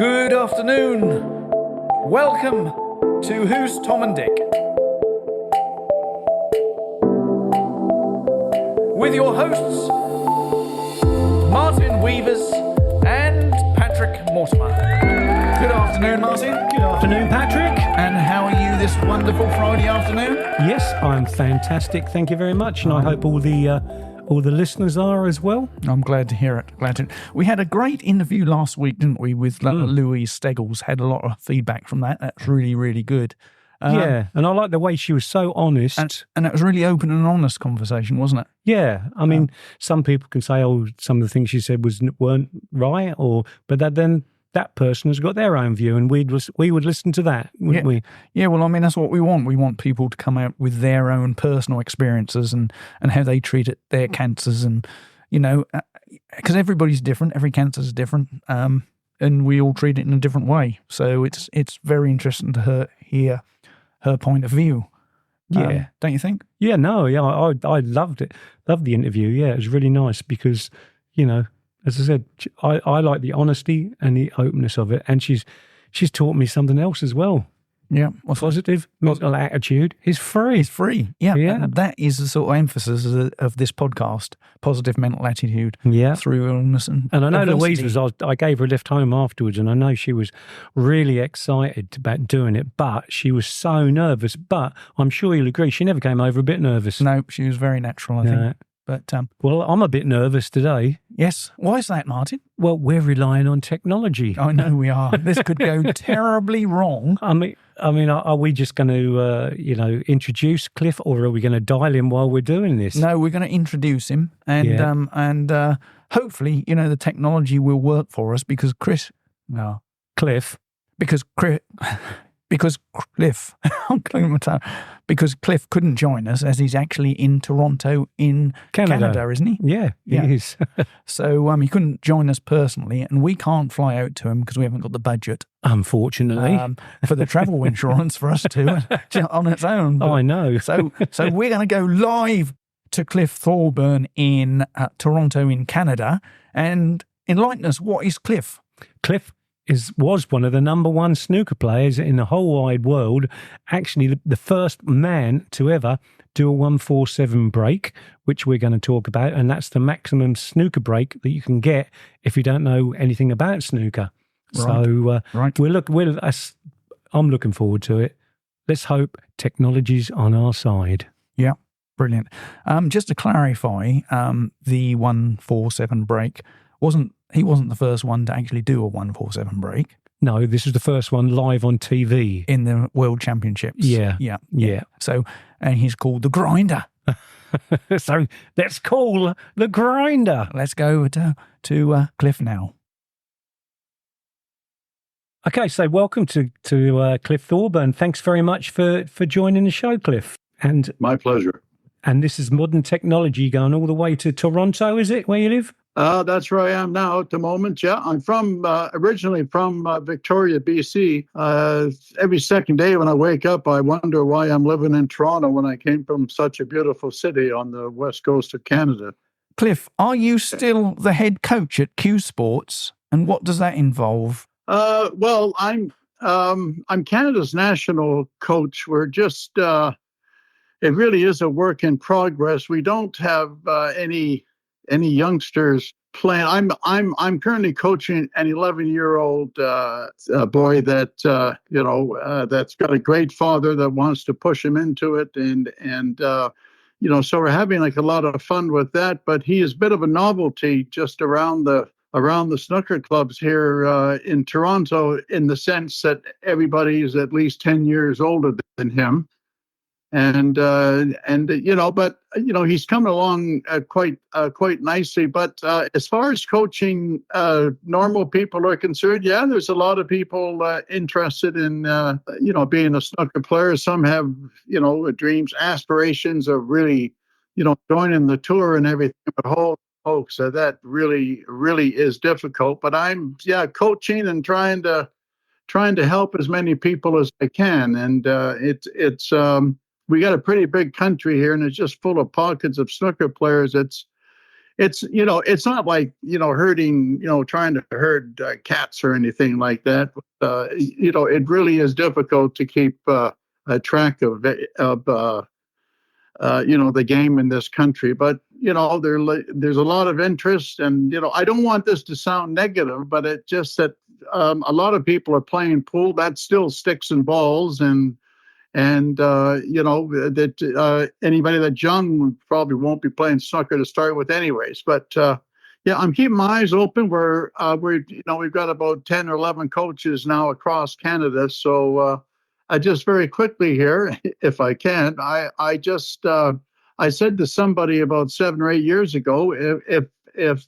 Good afternoon. Welcome to Who's Tom and Dick? With your hosts, Martin Weavers and Patrick Mortimer. Good afternoon, Martin. Good afternoon, Patrick. And how are you this wonderful Friday afternoon? Yes, I'm fantastic. Thank you very much, and I hope all the listeners are as well. I'm glad to hear it. We had a great interview last week, didn't we, with Louise Steggles. Had a lot of feedback from that. That's really, really good. Yeah, and I like the way she was so honest. And it was really open and honest conversation, wasn't it? Yeah, I mean, some people can say, some of the things she said weren't right, but then that person has got their own view, and we would listen to that, wouldn't we? Yeah, well, I mean, that's what we want. We want people to come out with their own personal experiences and how they treated their cancers, and, because everybody's different, every cancer is different, and we all treat it in a different way. So it's very interesting to hear her point of view. Yeah. Don't you think? Yeah, no, yeah, I loved it. Loved the interview. Yeah, it was really nice because, as I said, I like the honesty and the openness of it, and she's taught me something else as well. Yeah, positive mental attitude is free. It's free. Yeah, yeah. And that is the sort of emphasis of this podcast: positive mental attitude. Yeah, through illness and I know adversity. Louise I gave her a lift home afterwards, and I know she was really excited about doing it, but she was so nervous. But I'm sure you'll agree, she never came over a bit nervous. No, she was very natural, I think. But well, I'm a bit nervous today. Yes. Why is that, Martin? Well, we're relying on technology. I know we are. This could go terribly wrong. I mean, are we just going to, introduce Cliff, or are we going to dial him while we're doing this? No, we're going to introduce him, and hopefully, the technology will work for us because Cliff, I'm clearing my tongue, because Cliff couldn't join us as he's actually in Toronto in Canada, isn't he? Yeah, he is. So he couldn't join us personally, and we can't fly out to him because we haven't got the budget, unfortunately, for the travel insurance for us to on its own. But, I know. so we're going to go live to Cliff Thorburn in Toronto in Canada and enlighten us. What is Cliff? Cliff was one of the number one snooker players in the whole wide world. Actually, the first man to ever do a 147 break, which we're going to talk about, and that's the maximum snooker break that you can get if you don't know anything about snooker. Right. So, right. I'm looking forward to it. Let's hope technology's on our side. Yeah, brilliant. Just to clarify, the 147 break he wasn't the first one to actually do a 147 break. No, this is the first one live on TV. In the World Championships. Yeah. So, and he's called the Grinder. So let's call the Grinder. Let's go to Cliff now. Okay, so welcome to Cliff Thorburn. Thanks very much for joining the show, Cliff. And my pleasure. And this is modern technology going all the way to Toronto, is it, where you live? That's where I am now at the moment. Yeah, I'm originally from Victoria, BC. Every second day when I wake up, I wonder why I'm living in Toronto when I came from such a beautiful city on the west coast of Canada. Cliff, are you still the head coach at Q Sports, and what does that involve? Well, I'm Canada's national coach. We're just it really is a work in progress. We don't have any youngsters playing. I'm currently coaching an 11-year-old boy that that's got a great father that wants to push him into it, and so we're having like a lot of fun with that. But he is a bit of a novelty just around the snooker clubs here in Toronto, in the sense that everybody is at least 10 years older than him. And he's coming along quite nicely. But as far as coaching normal people are concerned, yeah, there's a lot of people interested in being a snooker player. Some have dreams, aspirations of really joining the tour and everything. But so that really is difficult. But I'm coaching and trying to help as many people as I can. And it's we got a pretty big country here, and it's just full of pockets of snooker players. it's not like herding, trying to herd cats or anything like that. It really is difficult to keep a track of the game in this country. But there's a lot of interest, and I don't want this to sound negative, but it just that a lot of people are playing pool. That's still sticks and balls, and that anybody that's young probably won't be playing snooker to start with, anyways. But yeah, I'm keeping my eyes open. We've got about 10 or 11 coaches now across Canada, so. I just very quickly here, if I can, I just I said to somebody about 7 or 8 years ago, if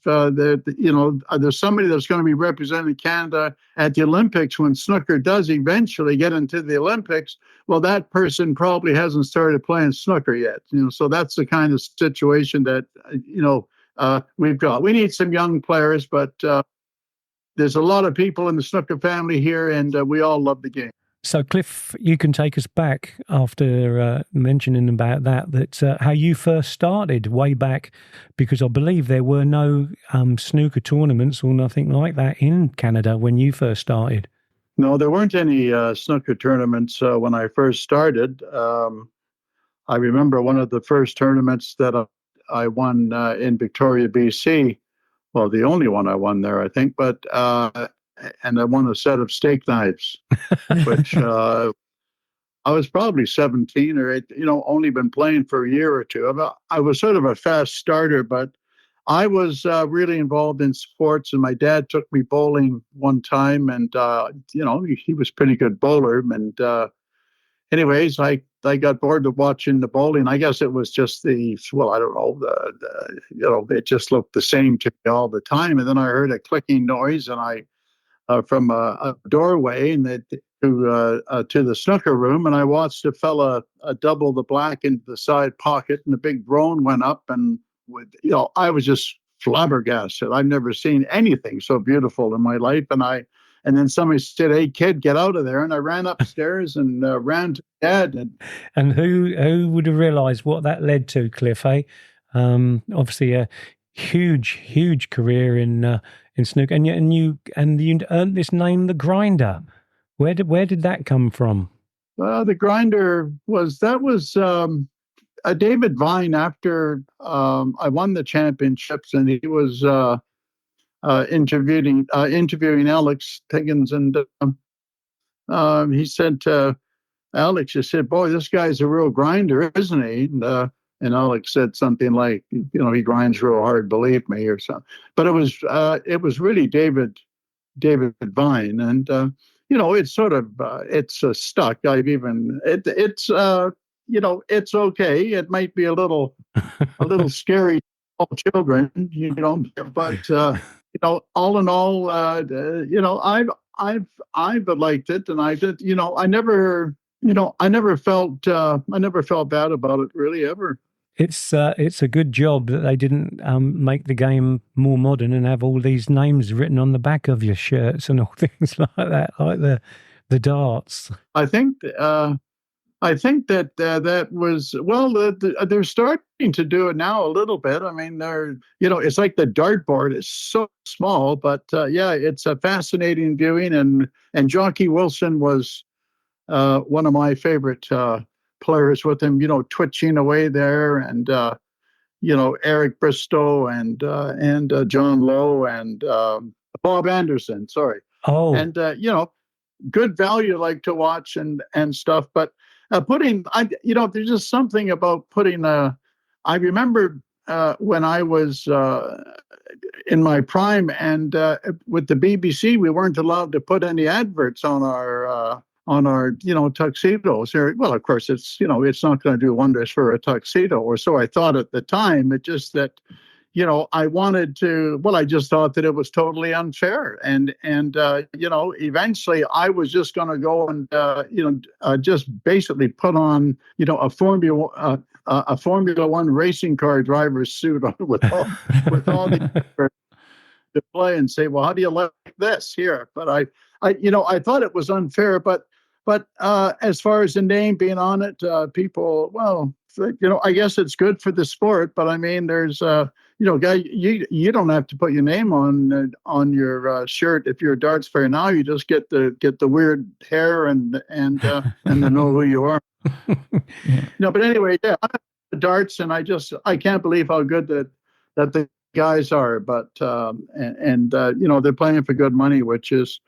there's somebody that's going to be representing Canada at the Olympics when snooker does eventually get into the Olympics, well, that person probably hasn't started playing snooker yet. So that's the kind of situation that we've got. We need some young players, but there's a lot of people in the snooker family here, and we all love the game. So, Cliff, you can take us back after mentioning about that how you first started way back, because I believe there were no snooker tournaments or nothing like that in Canada when you first started. No, there weren't any snooker tournaments when I first started. I remember one of the first tournaments that I won in Victoria, BC. Well, the only one I won there, I think, but and I won a set of steak knives, which I was probably 17 or 18, only been playing for a year or two. I was sort of a fast starter, but I was really involved in sports, and my dad took me bowling one time, and he was a pretty good bowler. And anyways, I got bored of watching the bowling. I guess it was just I don't know, it just looked the same to me all the time. And then I heard a clicking noise, and I from a doorway and to the snooker room, and I watched a fella double the black into the side pocket, and the big drone went up, and I was just flabbergasted. I've never seen anything so beautiful in my life, and then somebody said, "Hey, kid, get out of there!" And I ran upstairs and ran to Dad. And who would have realised what that led to, Cliff? Obviously a huge career in snooker, and you earned this name, the Grinder. Where did that come from? The Grinder was David Vine. After I won the championships, and he was interviewing Alex Higgins, and he said to Alex, he said, "Boy, this guy's a real grinder, isn't he?" And Alex said something like, "He grinds real hard, believe me," or something. But it was really David Vine, and it's sort of it's stuck. It's okay. It might be a little scary to all children, but all in all, I've liked it, and I did. I never felt bad about it, really, ever. It's a good job that they didn't make the game more modern and have all these names written on the back of your shirts and all things like that, like the darts. I think that that was they're starting to do it now a little bit. I mean, it's like the dartboard is so small, but it's a fascinating viewing. And Jockey Wilson was one of my favorite players, with him, twitching away there, and Eric Bristow and John Lowe and Bob Anderson. Sorry. Oh. And good value, like to watch and stuff. But there's just something about putting I remember when I was in my prime, and with the BBC, we weren't allowed to put any adverts on our tuxedos. Well, of course, it's not going to do wonders for a tuxedo, or so I thought at the time. It just that, I wanted to. Well, I just thought that it was totally unfair, and eventually I was just going to go and just basically put on a Formula One racing car driver's suit on with all the to play and say, well, how do you like this here? But I thought it was unfair, but But as far as the name being on it, people, well, I guess it's good for the sport. But I mean, there's, guy, you don't have to put your name on your shirt if you're a darts player now. You just get the weird hair and they know who you are. Yeah. No, but anyway, yeah, I have darts, and I can't believe how good that the guys are. But they're playing for good money, which is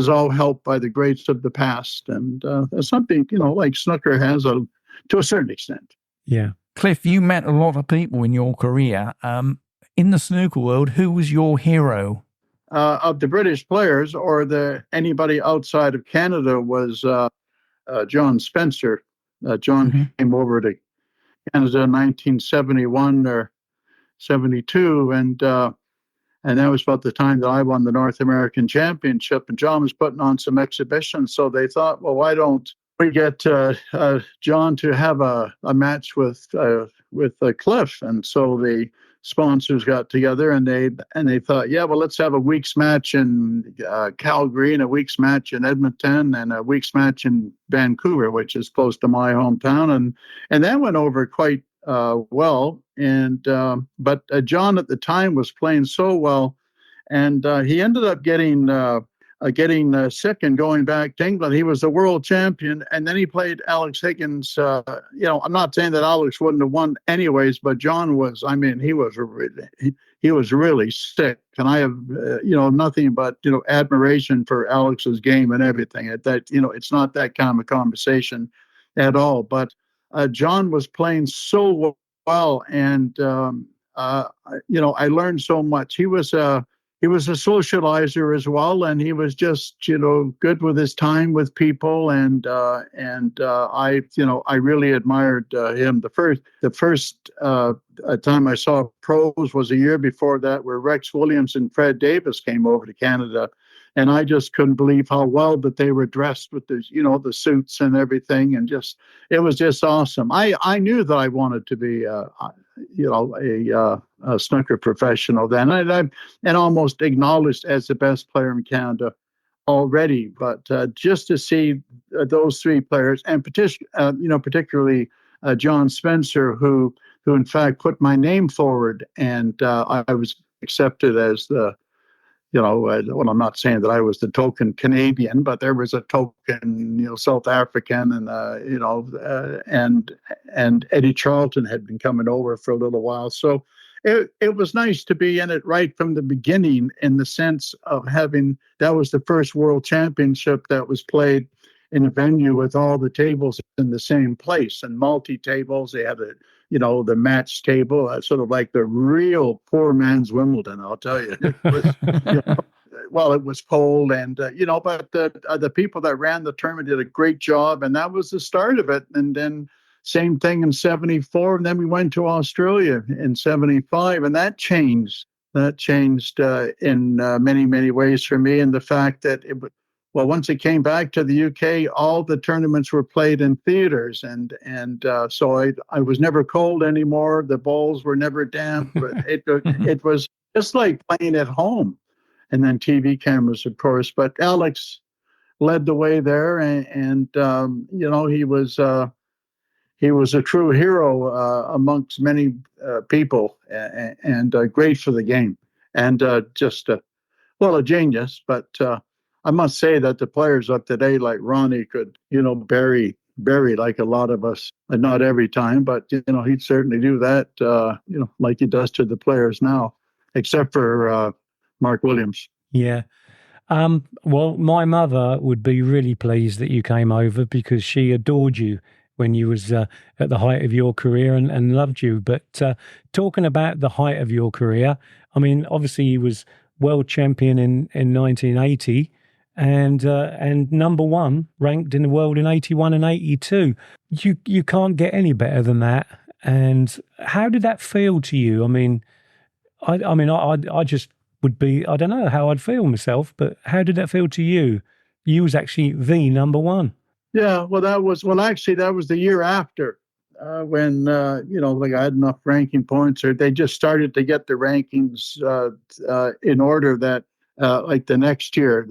all helped by the greats of the past, and that's something like snooker has to a certain extent. Yeah. Cliff, you met a lot of people in your career. In the snooker world, who was your hero? Of the British players, or anybody outside of Canada, was John Spencer. John came over to Canada in 1971 or 72, and that was about the time that I won the North American Championship, and John was putting on some exhibitions. So they thought, well, why don't we get John to have a match with Cliff? And so the sponsors got together, and they thought, yeah, well, let's have a week's match in Calgary, and a week's match in Edmonton, and a week's match in Vancouver, which is close to my hometown, and that went over quite well. And but John at the time was playing so well, and he ended up getting sick and going back to England. He was the world champion, and then he played Alex Higgins. I'm not saying that Alex wouldn't have won anyways, but John was. I mean, he was really sick, and I have nothing but admiration for Alex's game and everything. It's not that kind of a conversation at all. But John was playing so well, and I learned so much. He was a socializer as well, and he was just good with his time with people, and I really admired him. The first time I saw pros was a year before that, where Rex Williams and Fred Davis came over to Canada, and I just couldn't believe how well that they were dressed with the suits and everything, and it was just awesome. I knew that I wanted to be a snooker professional then, and almost acknowledged as the best player in Canada already. But just to see those three players, and particularly John Spencer, who in fact put my name forward, and I was accepted as the. Well, I'm not saying that I was the token Canadian, but there was a token, South African, and and Eddie Charlton had been coming over for a little while. So it was nice to be in it right from the beginning, in the sense of that was the first World Championship that was played in a venue with all the tables in the same place, and multi-tables. They had the match table, sort of like the real poor man's Wimbledon, I'll tell you. It was, well, it was cold, and but the people that ran the tournament did a great job, and that was the start of it. And then same thing in '74, and then we went to Australia in '75, and that changed. That changed in many, many ways for me, and the fact that once it came back to the UK, all the tournaments were played in theaters, and so I was never cold anymore. The balls were never damp. It was just like playing at home, and then TV cameras, of course. But Alex led the way there, and he was a true hero amongst many people, and great for the game, and just a genius. But I must say that the players of today, like Ronnie, could, bury like a lot of us, and not every time, but, he'd certainly do that, like he does to the players now, except for Mark Williams. Yeah. Well, my mother would be really pleased that you came over, because she adored you when you was at the height of your career, and loved you. But talking about the height of your career, I mean, obviously you was world champion in 1980, and number one ranked in the world in 81 and 82. You can't get any better than that. And how did that feel to you? I mean, I just would be, I don't know how I'd feel myself, but how did that feel to you? You was actually the number one. Yeah, well, that was the year after, when like I had enough ranking points, or they just started to get the rankings in order, that like the next year.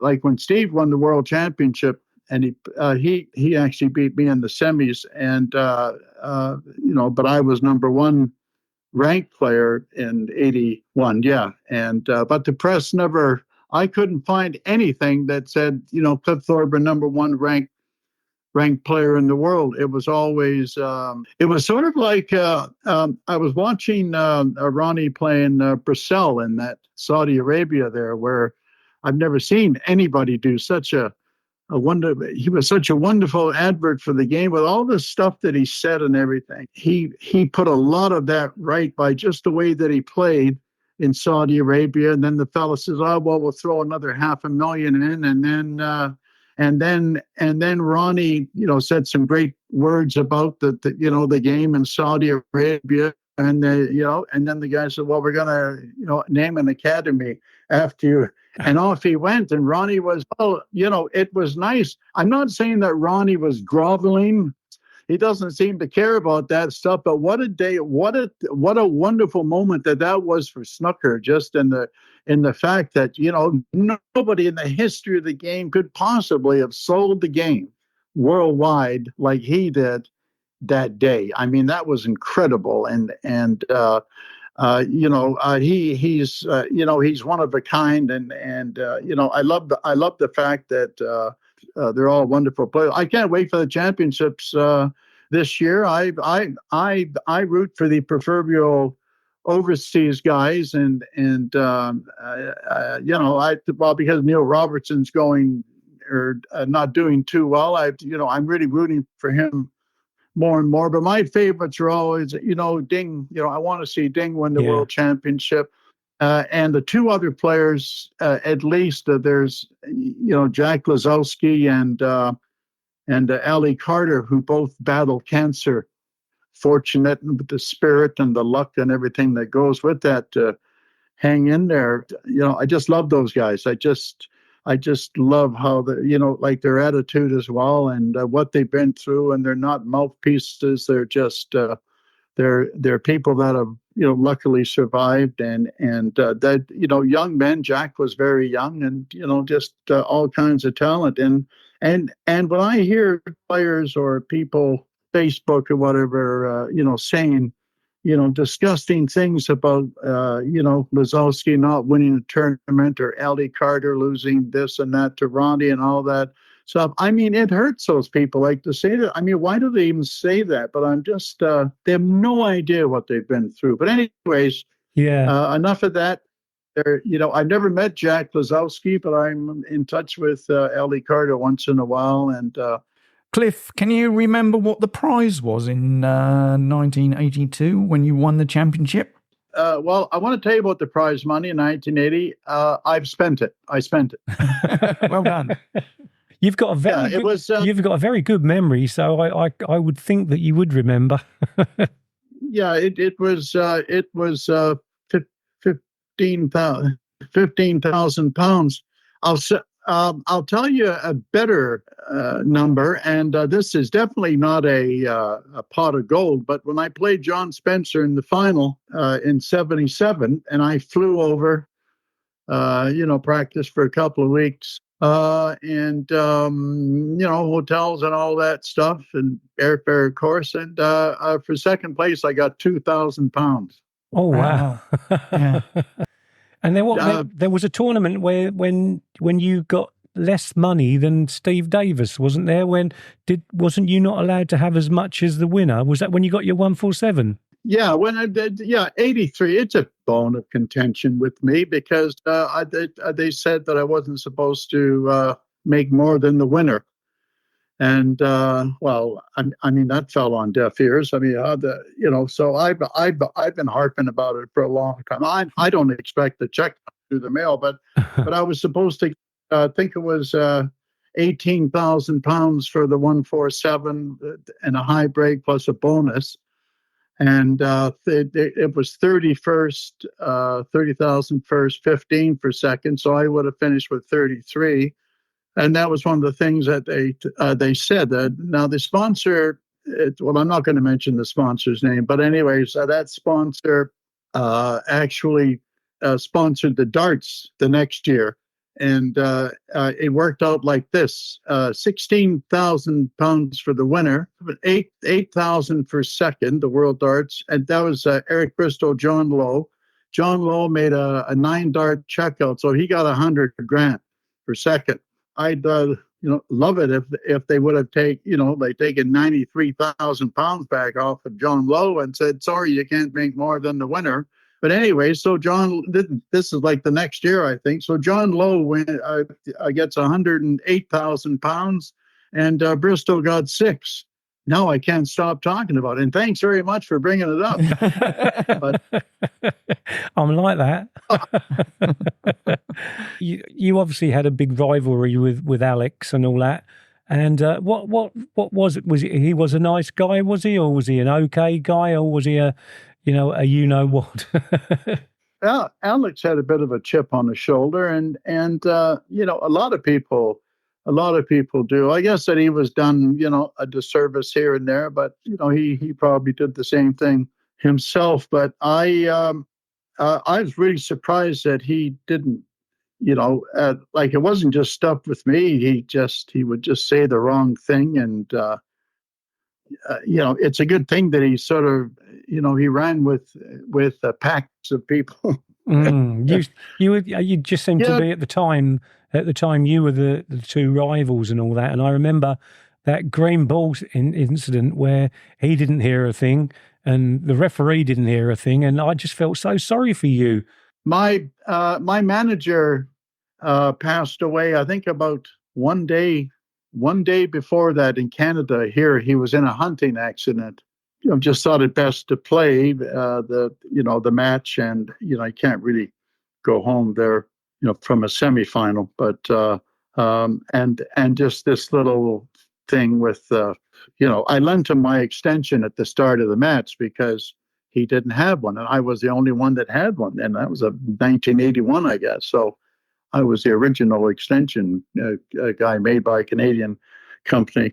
Like when Steve won the world championship, and he actually beat me in the semis, and but I was number one ranked player in '81. Yeah, and but the press never. I couldn't find anything that said, Cliff Thorburn number one ranked player in the world. It was always, it was sort of like I was watching Ronnie playing Bracel in that Saudi Arabia there, where I've never seen anybody do such a wonder. He was such a wonderful advert for the game with all the stuff that he said and everything. He put a lot of that right by just the way that he played in Saudi Arabia. And then the fella says, "Oh well, we'll throw another $500,000 in," and then Ronnie, said some great words about the game in Saudi Arabia. And and then the guy said, "Well, we're gonna, name an academy after you." And off he went. And Ronnie was, it was nice. I'm not saying that Ronnie was groveling. He doesn't seem to care about that stuff. But what a day! What a wonderful moment that was for snooker. Just in the fact that nobody in the history of the game could possibly have sold the game worldwide like he did that day. I mean, that was incredible. He's one of a kind, and I love the fact that they're all wonderful players. I can't wait for the championships this year. I root for the proverbial overseas guys, because Neil Robertson's going or not doing too well. I'm really rooting for him more and more. But my favorites are always, Ding. I want to see Ding win the world championship. And the two other players, at least, there's, Jack Lazowski and Ali Carter, who both battle cancer. Fortunate with the spirit and the luck and everything that goes with that to hang in there. I just love those guys. I just love how like their attitude as well, and what they've been through. And they're not mouthpieces. They're just they're people that have luckily survived, and that young men. Jack was very young, and just all kinds of talent. And when I hear players or people Facebook or whatever saying disgusting things about Lazowski not winning a tournament, or Ali Carter losing this and that to Ronnie and all that stuff. I mean, it hurts those people like to say that. I mean, why do they even say that? But I'm just they have no idea what they've been through. But anyways, enough of that. I've never met Jack Lazowski, but I'm in touch with Ali Carter once in a while. And Cliff, can you remember what the prize was in 1982 when you won the championship? Well, I want to tell you about the prize money in 1980. I've spent it. I spent it. Well done. You've got a very good memory, so I would think that you would remember. Yeah, it was 15,000 pounds. I'll tell you a better number, and this is definitely not a pot of gold. But when I played John Spencer in the final in '77, and I flew over, practiced for a couple of weeks, and hotels and all that stuff, and airfare, of course. And for second place, I got 2,000 pounds. Oh wow! Yeah. And there was a tournament where when you got less money than Steve Davis, wasn't there? Wasn't you not allowed to have as much as the winner? Was that when you got your 147? Yeah, when I did, 83. It's a bone of contention with me because they said that I wasn't supposed to make more than the winner. And well, I mean that fell on deaf ears. I mean, so I've been harping about it for a long time. I don't expect the check through the mail, but I was supposed to. Think it was 18,000 pounds for the 147 and a high break plus a bonus, and it was 30,000 first, 15 for second. So I would have finished with 33. And that was one of the things that they said. Now the sponsor, I'm not going to mention the sponsor's name, but anyways, that sponsor actually sponsored the darts the next year. And it worked out like this: 16,000 pounds for the winner, but 8,000 for second, the World Darts, and that was Eric Bristow, John Lowe. John Lowe made a 9-dart checkout, so he got $100,000 for second. I'd love it if they would have taken 93,000 pounds back off of John Lowe and said, sorry, you can't make more than the winner. But anyway, so this is like the next year, I think. So John Lowe gets 108,000 pounds, and Bristow got 6. Now I can't stop talking about it. And thanks very much for bringing it up. But, I'm like that. You obviously had a big rivalry with Alex and all that. And what was it? Was he was a nice guy? Was he, or was he an okay guy, or was he a what? Well, Alex had a bit of a chip on his shoulder, and a lot of people do. I guess that he was done, a disservice here and there, but he probably did the same thing himself. But I was really surprised that he didn't, like, it wasn't just stuff with me. He would just say the wrong thing, and it's a good thing that he sort of, he ran with packs of people. You just seemed to be at the time. At the time, you were the two rivals and all that. And I remember that green ball incident where he didn't hear a thing and the referee didn't hear a thing, and I just felt so sorry for you. My manager passed away, I think, about one day before that in Canada. Here, he was in a hunting accident. Just thought it best to play the match, and I can't really go home there, from a semifinal. But and just this little thing with I lent him my extension at the start of the match because he didn't have one, and I was the only one that had one, and that was a 1981, I guess. So I was the original extension guy made by a Canadian company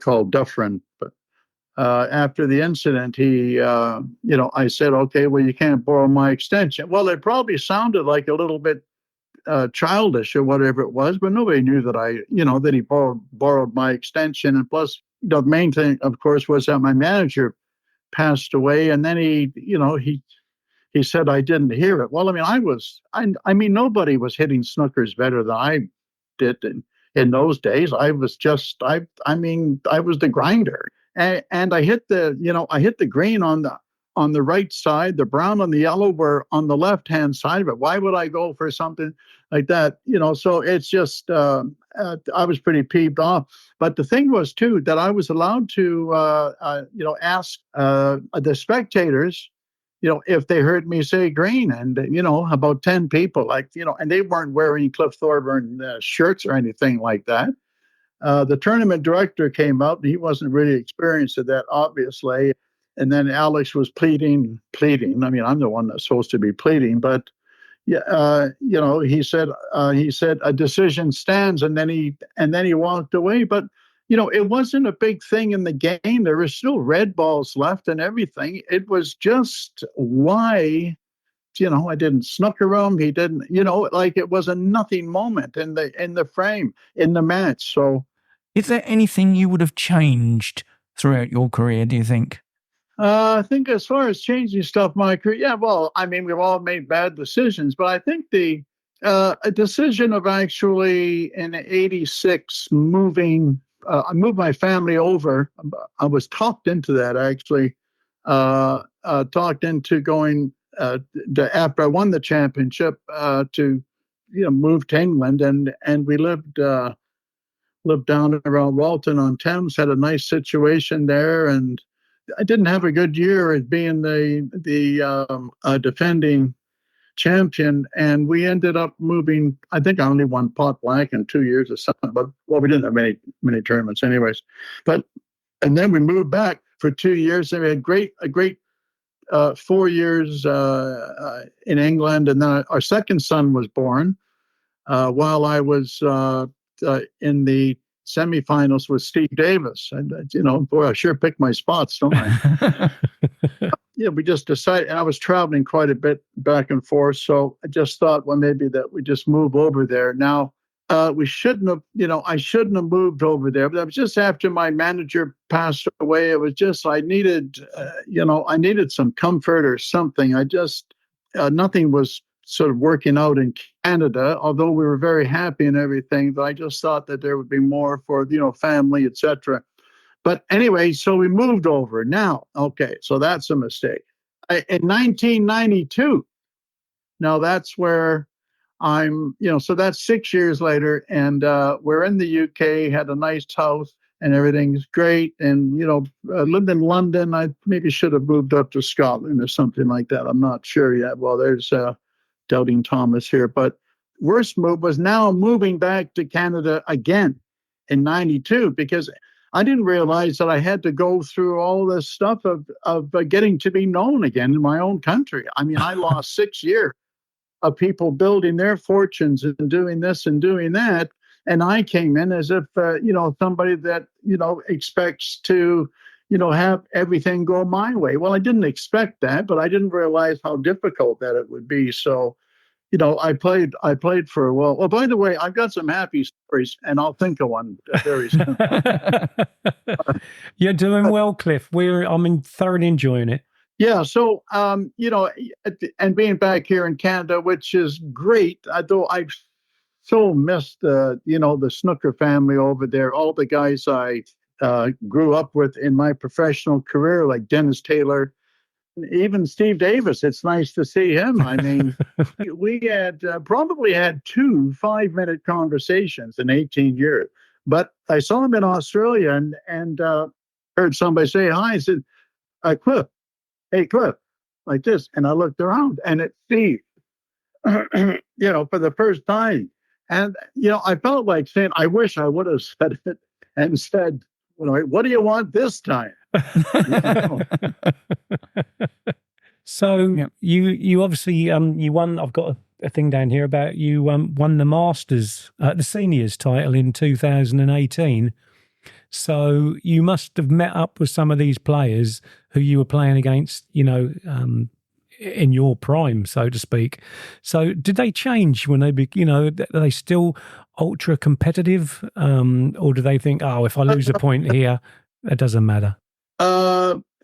called Dufferin. But after the incident, I said, okay, well, you can't borrow my extension. Well, it probably sounded like a little bit childish or whatever it was, but nobody knew that that he borrowed my extension. And plus, the main thing, of course, was that my manager passed away, and then he said I didn't hear it. Well, I mean, nobody was hitting snookers better than I did in those days. I was the grinder, and I hit the green on the right side. The brown and the yellow were on the left hand side of it. Why would I go for something like that? So it's just I was pretty peeved off. But the thing was too that I was allowed to ask the spectators, if they heard me say green, and about 10 people, and they weren't wearing Cliff Thorburn shirts or anything like that. The tournament director came out. He wasn't really experienced at that, obviously. And then Alex was pleading. I mean, I'm the one that's supposed to be pleading, but he said a decision stands, and then he walked away. But it wasn't a big thing in the game. There were still red balls left and everything. It was just why, I didn't snooker him. He didn't, it was a nothing moment in the frame, in the match. So, is there anything you would have changed throughout your career, do you think? I think as far as changing stuff in my career, well, I mean, we've all made bad decisions, but I think a decision of actually in '86 I moved my family over. I was talked into that, actually. Talked into going after I won the championship to move to England, and we lived down around Walton on Thames. Had a nice situation there, and I didn't have a good year at being the defending champion, and we ended up moving. I think I only won pot blank in 2 years or something, but we didn't have many tournaments anyways. And then we moved back for 2 years, and we had a great 4 years in England, and then our second son was born while I was in the semifinals with Steve Davis. And boy, I sure picked my spots, don't I? we just decided, and I was traveling quite a bit back and forth. So I just thought, well, maybe that we just move over there. Now, we shouldn't have, I shouldn't have moved over there, but that was just after my manager passed away. It was just, I needed, I needed some comfort or something. I just, nothing was sort of working out in Canada, although we were very happy and everything, but I just thought that there would be more for, family, etc. But anyway, so we moved over. Now, okay, so that's a mistake. In 1992, now that's where so that's 6 years later, and we're in the UK, had a nice house, and everything's great. And, lived in London. I maybe should have moved up to Scotland or something like that. I'm not sure yet. Well, there's Doubting Thomas here. But worst move was now moving back to Canada again in 92, because I didn't realize that I had to go through all this stuff of getting to be known again in my own country. I mean, I lost 6 years of people building their fortunes and doing this and doing that. And I came in as if, somebody that, expects to, have everything go my way. Well, I didn't expect that, but I didn't realize how difficult that it would be. So, I played for a while. Well, by the way, I've got some happy stories, and I'll think of one very soon. You're doing well, Cliff. I'm thoroughly enjoying it. Yeah. So, and being back here in Canada, which is great, although I've so missed, the snooker family over there, all the guys I grew up with in my professional career, like Dennis Taylor, even Steve Davis. It's nice to see him. I mean, we had probably had 2 5-minute conversations in 18 years. But I saw him in Australia and heard somebody say hi. I said, Cliff, hey, Cliff, like this. And I looked around, and it's Steve, for the first time. And, I felt like saying, I wish I would have said it and said, what do you want this time? So you obviously you won. I've got a thing down here about you won the Masters, the seniors title in 2018. So you must have met up with some of these players who you were playing against, in your prime, so to speak. So did they change when are they still ultra competitive, or do they think, if I lose a point here, it doesn't matter?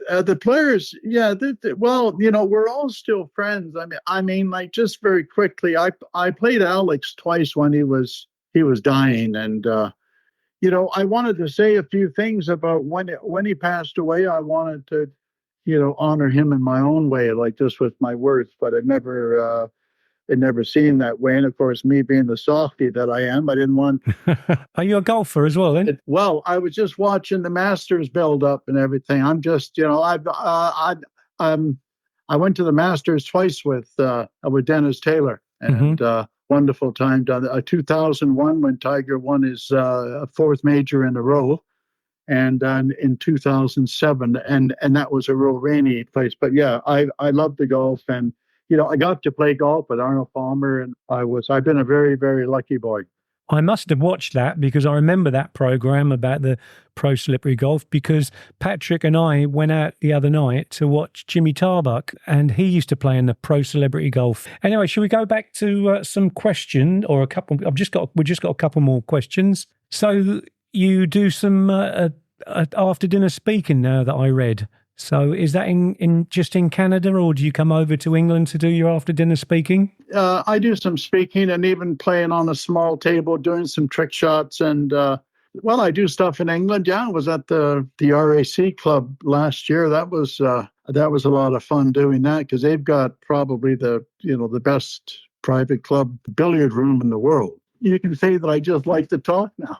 The players, yeah. We're all still friends. I mean, like, just very quickly, I played Alex twice when he was dying, and I wanted to say a few things about when he passed away. I wanted to, honor him in my own way, like just with my words, but it never seemed that way. And of course, me being the softie that I am, I didn't want. Are you a golfer as well, then? Well, I was just watching the Masters build up and everything. I'm just, I went to the Masters twice with Dennis Taylor, and wonderful time down there. 2001 when Tiger won his 4th major in a row, and in 2007, and that was a real rainy place. But yeah, I love the golf, and I got to play golf with Arnold Palmer, and I've been a very, very lucky boy. I must have watched that, because I remember that program about the Pro Celebrity Golf, because Patrick and I went out the other night to watch Jimmy Tarbuck, and he used to play in the Pro Celebrity Golf. Anyway, shall we go back to some question or a couple? We've just got a couple more questions. So you do some after dinner speaking now that I read. So is that in just in Canada, or do you come over to England to do your after dinner speaking? I do some speaking and even playing on a small table, doing some trick shots. And I do stuff in England. Yeah, I was at the RAC club last year. That was a lot of fun doing that, because they've got probably the best private club billiard room in the world. You can say that I just like to talk now.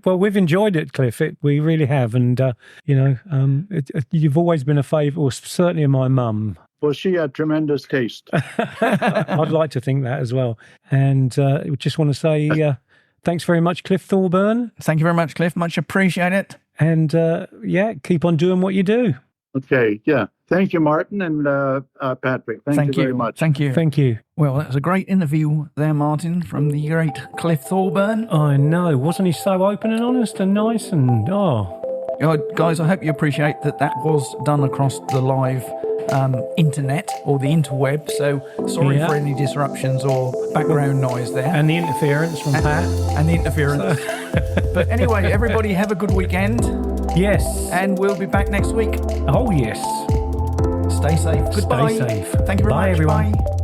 Well, we've enjoyed it, Cliff. We really have. And, you've always been a favourite, or certainly my mum. Well, she had tremendous taste. I'd like to think that as well. And we just want to say thanks very much, Cliff Thorburn. Thank you very much, Cliff. Much appreciate it. And, keep on doing what you do. Okay, yeah. Thank you, Martin and Patrick. Thank you very much. Thank you. Thank you. Well, that was a great interview there, Martin, from the great Cliff Thorburn. I know. Wasn't he so open and honest and nice? And, Guys, I hope you appreciate that was done across the live internet or the interweb. So sorry for any disruptions or background noise there. And the interference from Pat. And the interference. But anyway, everybody have a good weekend. Yes. And we'll be back next week. Oh, yes. Stay safe. Goodbye. Stay safe. Thank you very Bye, much. everyone. Bye.